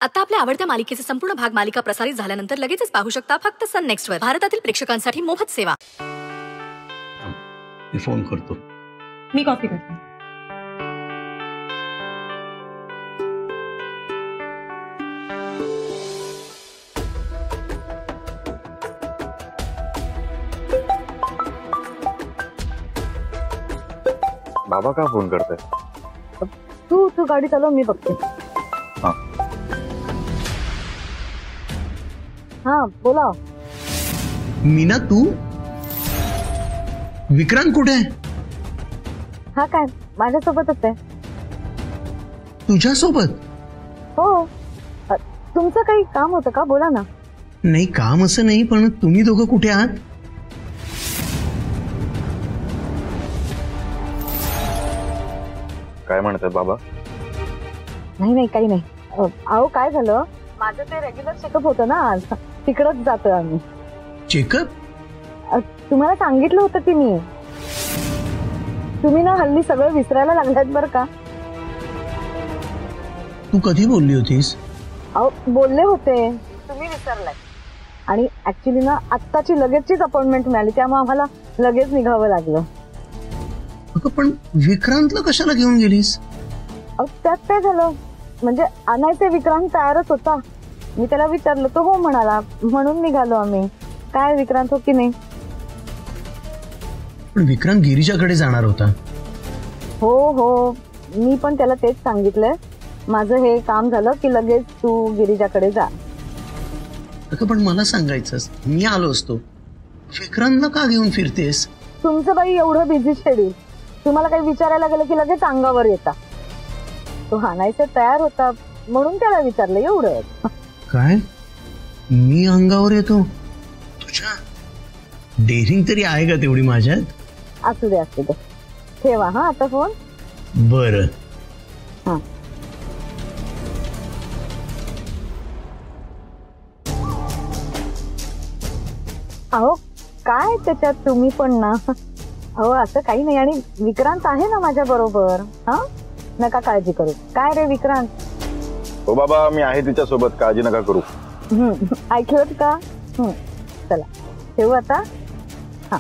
आता आपल्या आवडत्या मालिकेचे संपूर्ण भाग मालिका प्रसारित झाल्यानंतर लगेचच पाहू शकता फक्त सन नेक्स्ट वर. भारतातील प्रेक्षकांसाठी मोफत सेवा. मी फोन करतो. मी कॉफी करते. बाबा का फोन करताय? तू गाडी चालव, मी बघते. हा बोला. मीना, तू विक्रांत कुठे आहे? हा काय माझ्यासोबतच आहे. तुझ्यासोबत? हो. तुमचं काही काम होतं का? बोला ना. नाही, काम असं नाही, पण तुम्ही दोघं कुठे आहात? काय म्हणतात बाबा? नाही काही नाही. अहो काय झालं, माझं ते रेग्युलर चेकअप होतं ना आज, तिकडच जातोय आम्ही. चेकअप? तुम्हाला सांगितलं होतं की मी. तुम्ही ना हल्ली सगळं विसरायला लागलात बरं का. तू कधी बोलली होतीस? अहो बोलले होते, तुम्ही विसरलाय. आणि ऍक्च्युली ना आत्ताची लगेचचीच अपॉइंटमेंट मिळाली, त्यामुळे आम्हाला लगेच निघावं लागलं. पण विक्रांतला कशाला घेऊन गेलीस? त्यात काय झालं, म्हणजे आणायचे विक्रांत तयारच होता. मी त्याला विचारलं, तो हो म्हणाला, म्हणून निघालो आम्ही. काय विक्रांत हो की नाही? पण विक्रांत गिरीजाकडे जाणार होता. हो, मी पण त्याला तेच सांगितलंय. माझं हे काम झालं की लगेच तू गिरिजाकडे जा. पण मला सांगायचंस, मी आलो असतो. विक्रांतला का घेऊन फिरतेस? तुमचं बाई एवढं बिझी शेड्यूल, तुम्हाला काही विचारायला गेलं की लगेच अंगावर येता. तो हाणायचा तयार होता म्हणून त्याला विचारलं, एवढं. काय मी अंगावर येतो? तुझ्या डेअरिंग तरी आहे का तेवढी माझ्यात? असू दे ठेवा हा आता फोन. बरं. हा अहो काय त्याच्यात, तुम्ही पण ना. अहो असं काही नाही, आणि विक्रांत आहे ना माझ्या बरोबर. हा नका काळजी करू. काय रे विक्रांत? हो बाबा, मी आहे तिच्या सोबत, काळजी नका करू. ऐकलत का? चला ठेवू आता. हा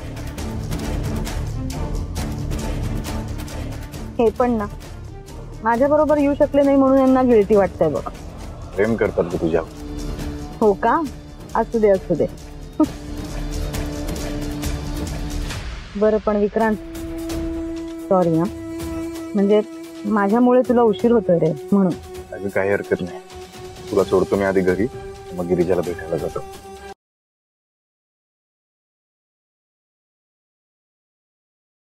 हे पण ना माझ्या बरोबर येऊ शकले नाही म्हणून यांना गिल्टी वाटतंय बघ. प्रेम करतात का तुझ्या? हो का? असू दे. बरं पण विक्रांत, सॉरी हा, म्हणजे माझ्यामुळे तुला उशीर होतोय रे म्हणून. काही हरकत नाही. तुला सोडतो मी आधी घरी, मग गिरिजाला भेटायला जातो.